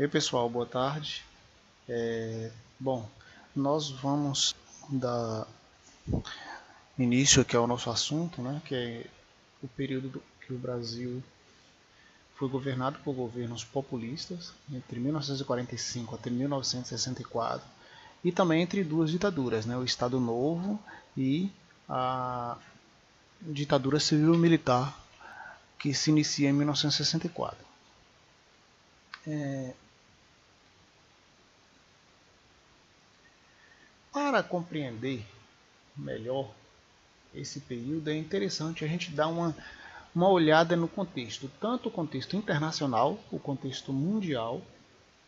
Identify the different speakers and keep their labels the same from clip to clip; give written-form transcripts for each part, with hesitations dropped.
Speaker 1: Ei pessoal, boa tarde. Bom, nós vamos dar início aqui ao nosso assunto, né, que é o período que o Brasil foi governado por governos populistas, entre 1945 até 1964, e também entre duas ditaduras, né, o Estado Novo e a ditadura civil-militar, que se inicia em 1964. Para compreender melhor esse período, é interessante a gente dar uma olhada no contexto, tanto o contexto internacional, o contexto mundial,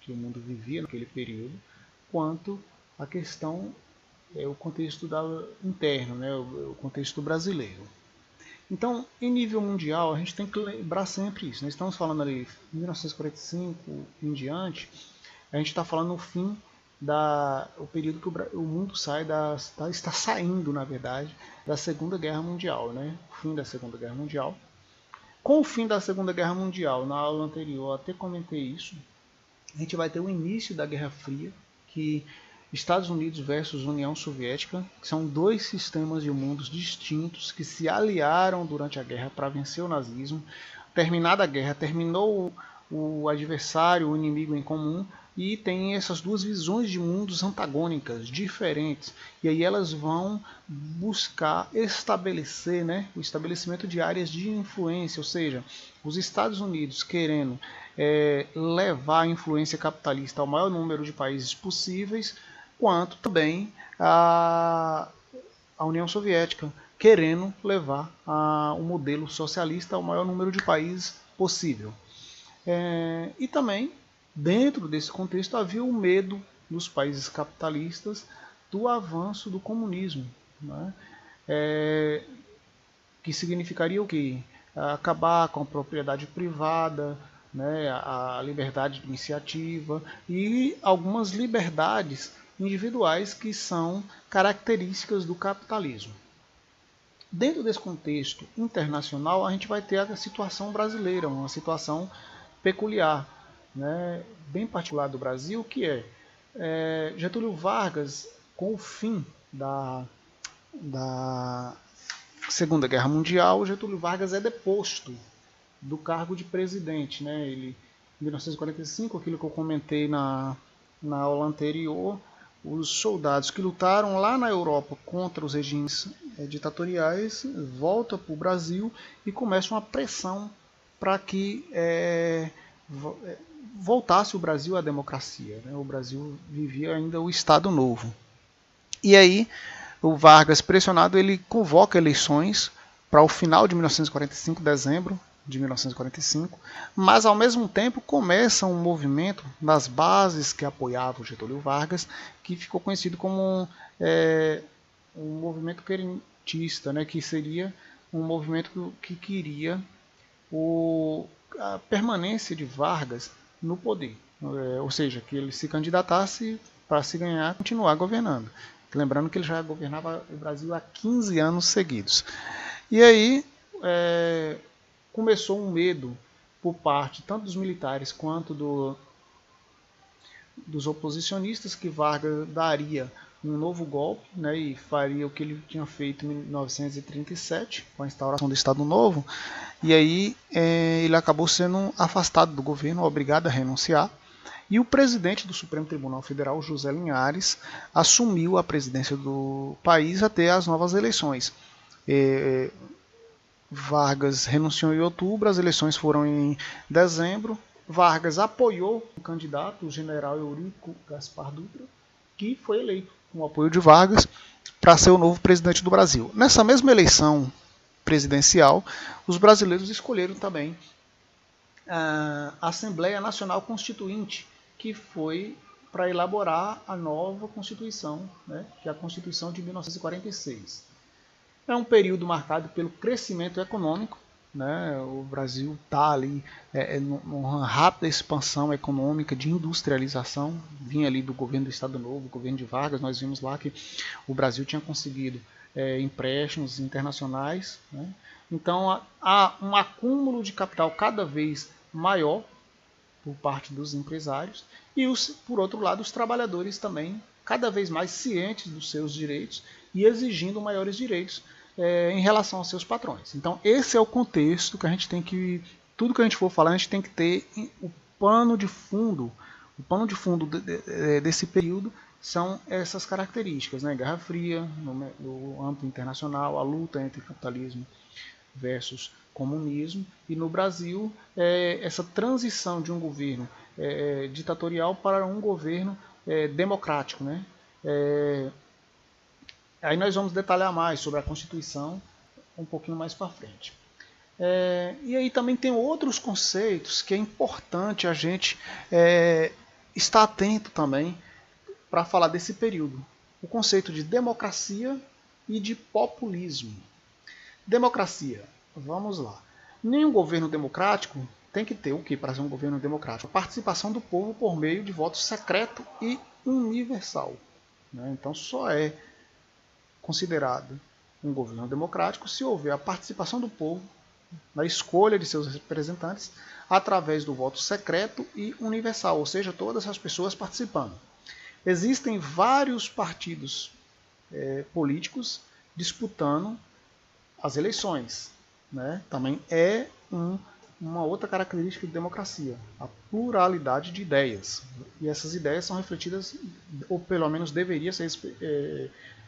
Speaker 1: que o mundo vivia naquele período, quanto a questão, o contexto interno, né, o contexto brasileiro. Então, em nível mundial, a gente tem que lembrar sempre isso. Nós estamos falando ali de 1945 em diante, a gente está falando no fim o período que o mundo está saindo, na verdade, da Segunda Guerra Mundial, né? O fim da Segunda Guerra Mundial. Com o fim da Segunda Guerra Mundial, na aula anterior até comentei isso, a gente vai ter o início da Guerra Fria, que Estados Unidos versus União Soviética, que são dois sistemas de mundos distintos que se aliaram durante a guerra para vencer o nazismo. Terminada a guerra, terminou o adversário, o inimigo em comum, e tem essas duas visões de mundos antagônicas, diferentes. E aí elas vão buscar estabelecer, né, o estabelecimento de áreas de influência, ou seja, os Estados Unidos querendo levar a influência capitalista ao maior número de países possíveis, quanto também a União Soviética querendo levar o modelo socialista ao maior número de países possível. E também, dentro desse contexto, havia o medo dos países capitalistas do avanço do comunismo, né? Que significaria o quê? Acabar com a propriedade privada, né, a liberdade de iniciativa e algumas liberdades individuais que são características do capitalismo. Dentro desse contexto internacional, a gente vai ter a situação brasileira, uma situação peculiar, né, bem particular do Brasil, que Getúlio Vargas, com o fim da Segunda Guerra Mundial, Getúlio Vargas é deposto do cargo de presidente, né? Ele, em 1945, aquilo que eu comentei na aula anterior, os soldados que lutaram lá na Europa contra os regimes ditatoriais voltam para o Brasil e começam uma pressão para que voltasse o Brasil à democracia, né? O Brasil vivia ainda o Estado Novo. E aí, o Vargas, pressionado, ele convoca eleições para o final de 1945, dezembro de 1945, mas ao mesmo tempo começa um movimento das bases que apoiavam o Getúlio Vargas, que ficou conhecido como um movimento querentista, né, que seria um movimento que queria a permanência de Vargas no poder, ou seja, que ele se candidatasse para se ganhar, continuar governando. Lembrando que ele já governava o Brasil há 15 anos seguidos. E aí começou um medo por parte tanto dos militares quanto dos oposicionistas que Vargas daria um novo golpe, né, e faria o que ele tinha feito em 1937, com a instauração do Estado Novo. E aí ele acabou sendo afastado do governo, obrigado a renunciar. E o presidente do Supremo Tribunal Federal, José Linhares, assumiu a presidência do país até as novas eleições. Vargas renunciou em outubro, as eleições foram em dezembro. Vargas apoiou o candidato, o general Eurico Gaspar Dutra, que foi eleito com o apoio de Vargas para ser o novo presidente do Brasil. Nessa mesma eleição presidencial, os brasileiros escolheram também a Assembleia Nacional Constituinte, que foi para elaborar a nova Constituição, né, que é a Constituição de 1946. É um período marcado pelo crescimento econômico, né? O Brasil está ali numa rápida expansão econômica de industrialização, vinha ali do governo do Estado Novo, do governo de Vargas. Nós vimos lá que o Brasil tinha conseguido empréstimos internacionais, né? Então há um acúmulo de capital cada vez maior, por parte dos empresários, e por outro lado os trabalhadores também cada vez mais cientes dos seus direitos e exigindo maiores direitos em relação aos seus patrões. Então esse é o contexto que a gente tem que, tudo que a gente for falar, a gente tem que ter o pano de fundo desse período são essas características, né? Guerra Fria, no âmbito internacional, a luta entre capitalismo versus comunismo, e no Brasil essa transição de um governo ditatorial para um governo democrático, né? Aí nós vamos detalhar mais sobre a Constituição um pouquinho mais para frente. E aí também tem outros conceitos que é importante a gente estar atento também para falar desse período. O conceito de democracia e de populismo. Democracia, vamos lá. Nenhum governo democrático tem que ter o que para ser um governo democrático? A participação do povo por meio de voto secreto e universal. Então só é considerado um governo democrático se houver a participação do povo na escolha de seus representantes através do voto secreto e universal, ou seja, todas as pessoas participando. Existem vários partidos políticos disputando as eleições, né? Também é uma outra característica de democracia, a pluralidade de ideias. E essas ideias são refletidas, ou pelo menos deveriam ser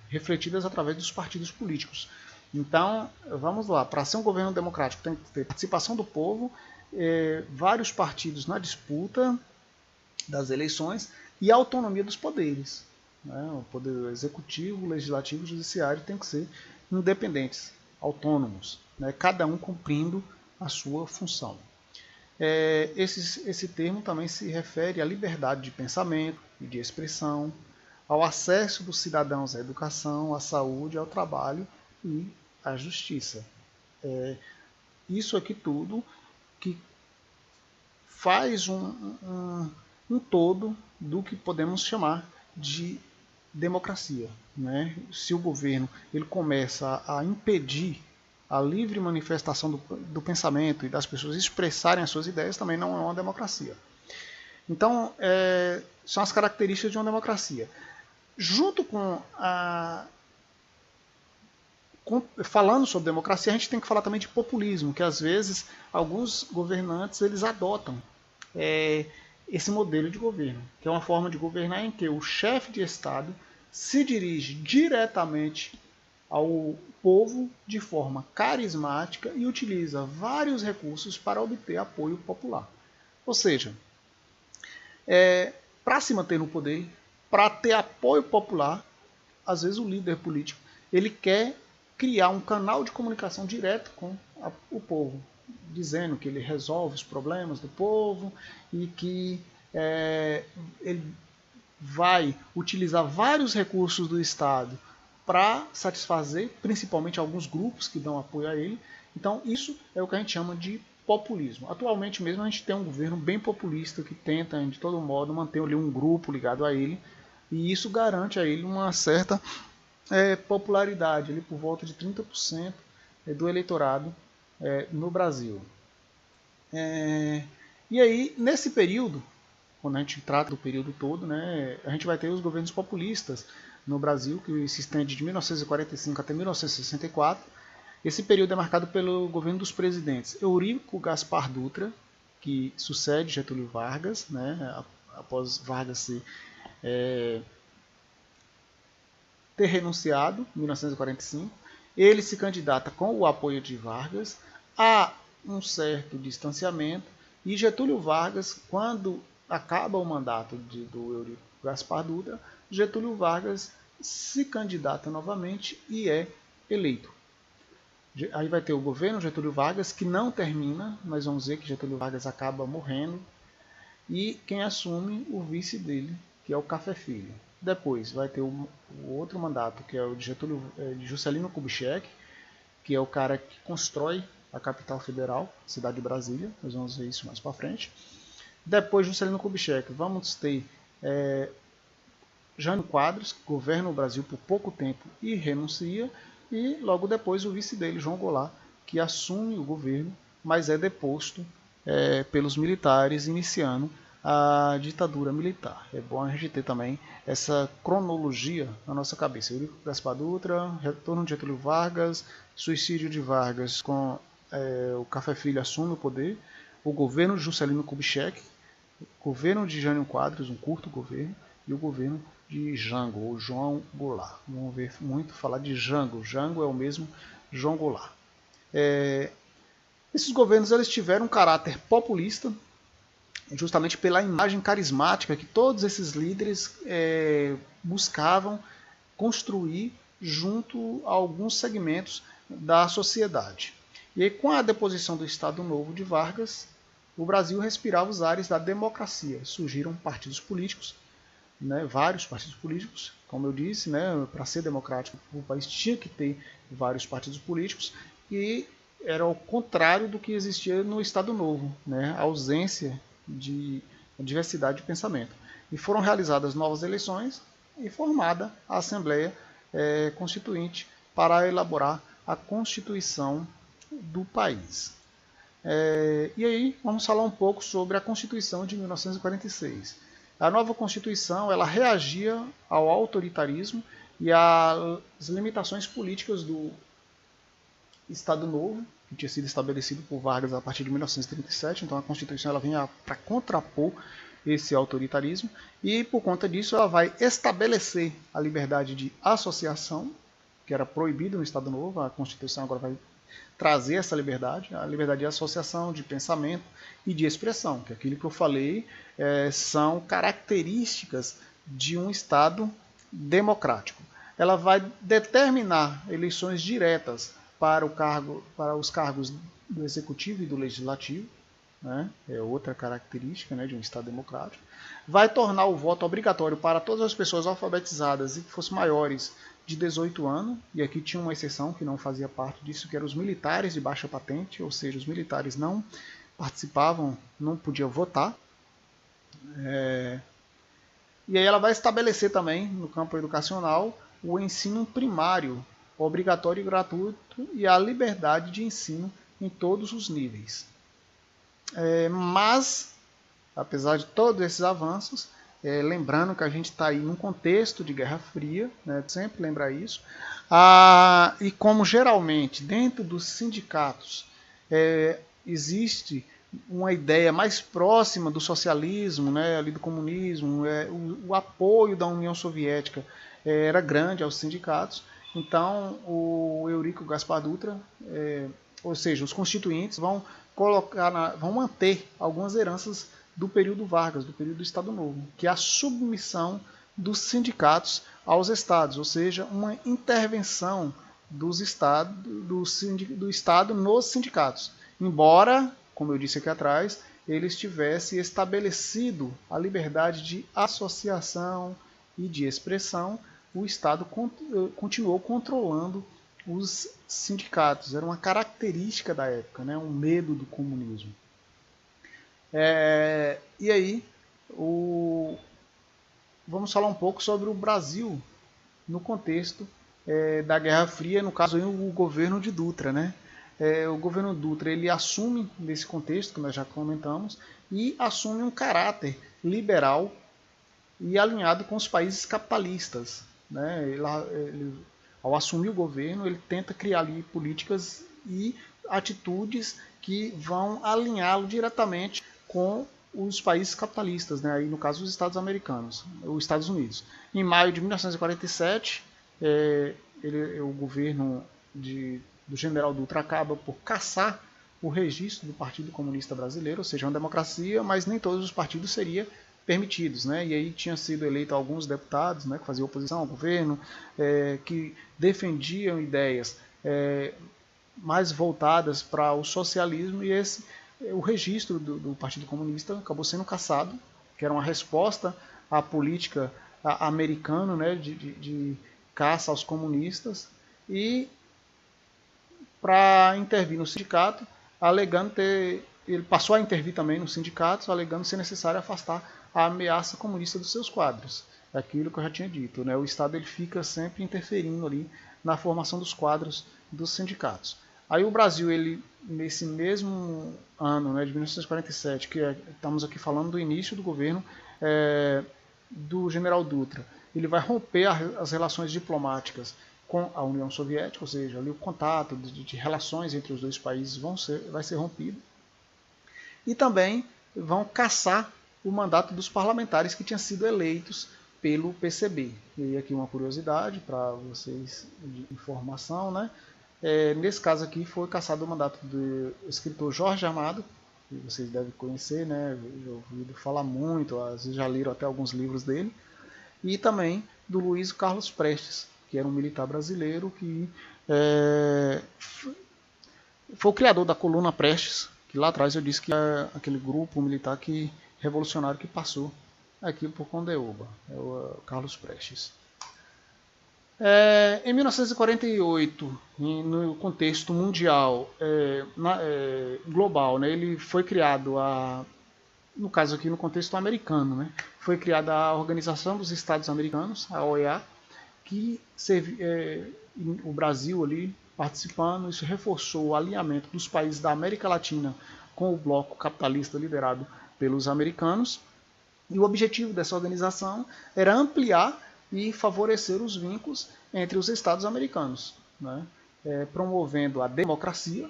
Speaker 1: refletidas através dos partidos políticos. Então, vamos lá, para ser um governo democrático tem que ter participação do povo, vários partidos na disputa das eleições e a autonomia dos poderes. O poder executivo, legislativo e judiciário tem que ser independentes, autônomos, cada um cumprindo a sua função. Esse termo também se refere à liberdade de pensamento e de expressão, ao acesso dos cidadãos à educação, à saúde, ao trabalho e à justiça. Isso aqui tudo que faz um todo do que podemos chamar de democracia. Se o governo ele começa a impedir a livre manifestação do pensamento e das pessoas expressarem as suas ideias, também não é uma democracia. Então, são as características de uma democracia. Junto com falando sobre democracia, a gente tem que falar também de populismo, que às vezes alguns governantes eles adotam esse modelo de governo, que é uma forma de governar em que o chefe de Estado se dirige diretamente ao povo de forma carismática e utiliza vários recursos para obter apoio popular. Ou seja, para se manter no poder, para ter apoio popular, às vezes o líder político ele quer criar um canal de comunicação direto com o povo, dizendo que ele resolve os problemas do povo e que ele vai utilizar vários recursos do Estado para satisfazer principalmente alguns grupos que dão apoio a ele. Então isso é o que a gente chama de populismo. Atualmente mesmo a gente tem um governo bem populista que tenta de todo modo manter ali um grupo ligado a ele, e isso garante a ele uma certa popularidade, ali por volta de 30% do eleitorado no Brasil. E aí, nesse período, quando a gente trata do período todo, a gente vai ter os governos populistas no Brasil, que se estende de 1945 até 1964. Esse período é marcado pelo governo dos presidentes Eurico Gaspar Dutra, que sucede Getúlio Vargas, após Vargas ter renunciado em 1945. Ele se candidata com o apoio de Vargas, há um certo distanciamento, e Getúlio Vargas, quando acaba o mandato do Eurico Gaspar Dutra, Getúlio Vargas se candidata novamente e é eleito. Aí vai ter o governo Getúlio Vargas, que não termina, nós vamos ver que Getúlio Vargas acaba morrendo, e quem assume o vice dele, que é o Café Filho. Depois vai ter o outro mandato, que é o de Juscelino Kubitschek, que é o cara que constrói a capital federal, cidade de Brasília. Nós vamos ver isso mais para frente. Depois de Juscelino Kubitschek, vamos ter Jânio Quadros, que governa o Brasil por pouco tempo e renuncia. E logo depois o vice dele, João Goulart, que assume o governo, mas é deposto pelos militares, iniciando a ditadura militar. É bom a gente ter também essa cronologia na nossa cabeça. Eurico Gaspar Dutra, retorno de Getúlio Vargas, suicídio de Vargas com o Café Filho assume o poder, o governo de Juscelino Kubitschek, o governo de Jânio Quadros, um curto governo, e o governo de Jango, ou João Goulart. Vamos ver muito falar de Jango. Jango é o mesmo João Goulart. Esses governos eles tiveram um caráter populista, justamente pela imagem carismática que todos esses líderes buscavam construir junto a alguns segmentos da sociedade. E aí, com a deposição do Estado Novo de Vargas, o Brasil respirava os ares da democracia. Surgiram partidos políticos, né, vários partidos políticos, como eu disse, né, para ser democrático o país tinha que ter vários partidos políticos, e era o contrário do que existia no Estado Novo, né, a ausência de diversidade de pensamento. E foram realizadas novas eleições e formada a Assembleia Constituinte para elaborar a Constituição do país. E aí vamos falar um pouco sobre a Constituição de 1946. A nova Constituição ela reagia ao autoritarismo e às limitações políticas do Estado Novo, que tinha sido estabelecido por Vargas a partir de 1937. Então a Constituição ela vinha para contrapor esse autoritarismo, e por conta disso ela vai estabelecer a liberdade de associação, que era proibida no Estado Novo. A Constituição agora vai trazer essa liberdade, a liberdade de associação, de pensamento e de expressão, que aquilo que eu falei são características de um Estado democrático. Ela vai determinar eleições diretas para os cargos do Executivo e do Legislativo, né? É outra característica, né, de um Estado democrático. Vai tornar o voto obrigatório para todas as pessoas alfabetizadas e que fossem maiores de 18 anos, e aqui tinha uma exceção que não fazia parte disso, que eram os militares de baixa patente, ou seja, os militares não participavam, não podiam votar. E aí ela vai estabelecer também, no campo educacional, o ensino primário, obrigatório e gratuito, e a liberdade de ensino em todos os níveis. Mas, apesar de todos esses avanços, lembrando que a gente está aí num contexto de Guerra Fria, né, sempre lembrar isso, e como geralmente dentro dos sindicatos existe uma ideia mais próxima do socialismo, né, ali do comunismo, o apoio da União Soviética era grande aos sindicatos. Então o Eurico Gaspar Dutra, ou seja, os constituintes vão manter algumas heranças do período Vargas, do período do Estado Novo, que é a submissão dos sindicatos aos estados, ou seja, uma intervenção do Estado nos sindicatos. Embora, como eu disse aqui atrás, eles tivessem estabelecido a liberdade de associação e de expressão, o Estado continuou controlando os sindicatos. Era uma característica da época, né? Um medo do comunismo. E aí, vamos falar um pouco sobre o Brasil no contexto da Guerra Fria, no caso o governo de Dutra, né? O governo Dutra ele assume, nesse contexto que nós já comentamos, e assume um caráter liberal e alinhado com os países capitalistas, né? Ele, ao assumir o governo, ele tenta criar ali políticas e atitudes que vão alinhá-lo diretamente com os países capitalistas, né? Aí, no caso, os Estados americanos, os Estados Unidos. Em maio de 1947, o governo do general Dutra acaba por cassar o registro do Partido Comunista Brasileiro, ou seja, uma democracia, mas nem todos os partidos seriam permitidos, né? E aí tinha sido eleito alguns deputados, né, que faziam oposição ao governo, que defendiam ideias mais voltadas para o socialismo, e o registro do Partido Comunista acabou sendo cassado, que era uma resposta à política americana, né, de caça aos comunistas, e para intervir no sindicato, alegando ele passou a intervir também nos sindicatos, alegando ser necessário afastar a ameaça comunista dos seus quadros. É aquilo que eu já tinha dito, né? O Estado ele fica sempre interferindo ali na formação dos quadros dos sindicatos. Aí o Brasil, ele, nesse mesmo ano, né, de 1947, estamos aqui falando do início do governo do general Dutra, ele vai romper as relações diplomáticas com a União Soviética, ou seja, ali o contato de relações entre os dois países vai ser rompido. E também vão cassar o mandato dos parlamentares que tinham sido eleitos pelo PCB. E aí aqui uma curiosidade para vocês de informação, né? Nesse caso aqui foi cassado o mandato do escritor Jorge Amado, que vocês devem conhecer, né? Já ouvido falar muito, às vezes já leram até alguns livros dele. E também do Luiz Carlos Prestes, que era um militar brasileiro que foi o criador da coluna Prestes, que lá atrás eu disse que é aquele grupo militar revolucionário que passou aqui por Condeúba, é o Carlos Prestes. Em 1948, no contexto mundial, global, né, ele foi criado no caso aqui no contexto americano, né, foi criada a Organização dos Estados Americanos, a OEA, que o Brasil ali participando, isso reforçou o alinhamento dos países da América Latina com o bloco capitalista liderado pelos americanos. E o objetivo dessa organização era ampliar e favorecer os vínculos entre os Estados americanos, né? Promovendo a democracia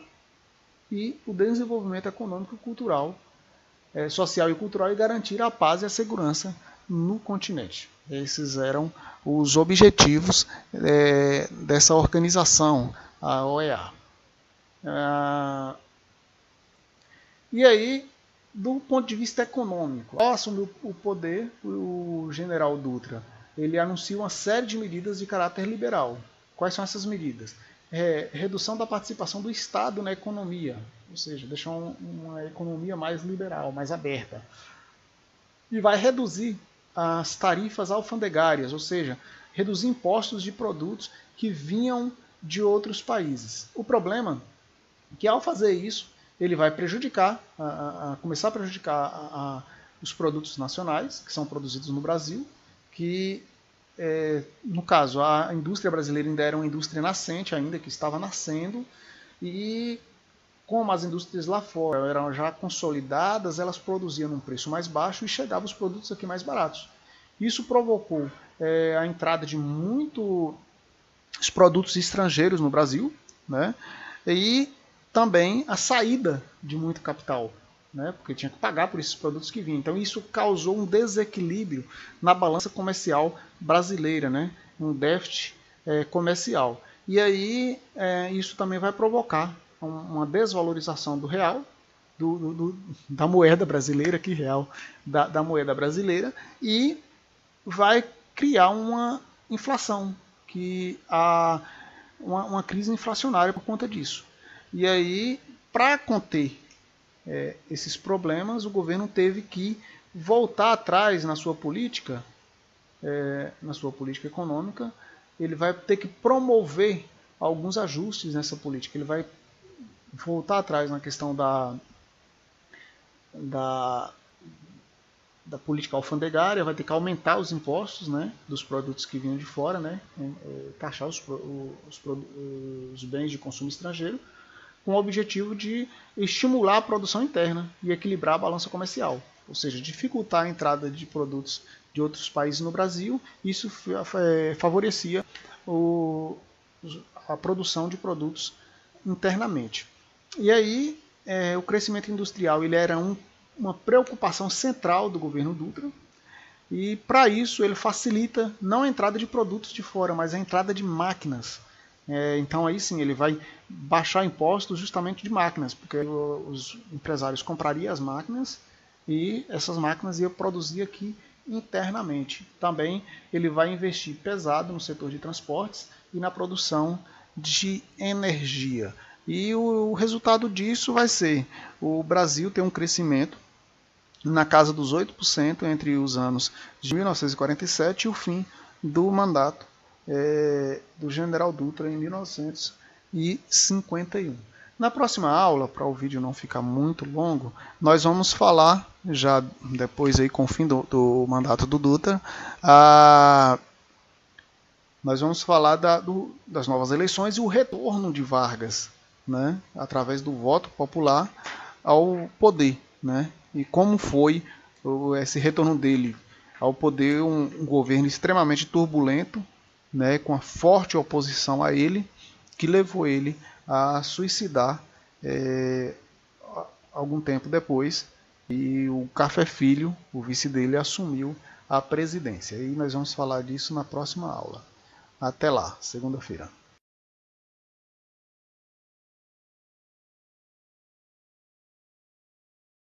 Speaker 1: e o desenvolvimento econômico, cultural, social e cultural, e garantir a paz e a segurança no continente. Esses eram os objetivos dessa organização, a OEA. E aí, do ponto de vista econômico, ao assumir o poder, o general Dutra, ele anuncia uma série de medidas de caráter liberal. Quais são essas medidas? Redução da participação do Estado na economia, ou seja, deixar uma economia mais liberal, mais aberta. E vai reduzir as tarifas alfandegárias, ou seja, reduzir impostos de produtos que vinham de outros países. O problema é que, ao fazer isso, ele vai prejudicar, começar a prejudicar os produtos nacionais que são produzidos no Brasil, que, no caso, a indústria brasileira ainda era uma indústria nascente, ainda que estava nascendo, e como as indústrias lá fora eram já consolidadas, elas produziam num preço mais baixo e chegavam os produtos aqui mais baratos. Isso provocou a entrada de muitos produtos estrangeiros no Brasil, né? E também a saída de muito capital, né? Porque tinha que pagar por esses produtos que vinham. Então isso causou um desequilíbrio na balança comercial brasileira, né? Um déficit comercial. E aí isso também vai provocar uma desvalorização do real, da moeda brasileira, que real, da moeda brasileira, e vai criar uma inflação, uma crise inflacionária por conta disso. E aí, para conter esses problemas, o governo teve que voltar atrás na sua política econômica. Ele vai ter que promover alguns ajustes nessa política. Ele vai voltar atrás na questão da política alfandegária, vai ter que aumentar os impostos, né, dos produtos que vinham de fora, né, taxar os bens de consumo estrangeiro, com o objetivo de estimular a produção interna e equilibrar a balança comercial, ou seja, dificultar a entrada de produtos de outros países no Brasil. Isso favorecia a produção de produtos internamente. E aí, o crescimento industrial ele era uma preocupação central do governo Dutra, e para isso ele facilita não a entrada de produtos de fora, mas a entrada de máquinas. Então aí sim ele vai baixar impostos justamente de máquinas, porque os empresários comprariam as máquinas e essas máquinas iam produzir aqui internamente. Também ele vai investir pesado no setor de transportes e na produção de energia. E o resultado disso vai ser o Brasil ter um crescimento na casa dos 8% entre os anos de 1947 e o fim do mandato do general Dutra em 1951. Na próxima aula, para o vídeo não ficar muito longo, nós vamos falar, já depois aí com o fim do mandato do Dutra, nós vamos falar das novas eleições e o retorno de Vargas né, através do voto popular, ao poder, né, e como foi esse retorno dele ao poder, um governo extremamente turbulento, né, com a forte oposição a ele, que levou ele a suicidar algum tempo depois, e o Café Filho, o vice dele, assumiu a presidência. E nós vamos falar disso na próxima aula. Até lá, segunda-feira.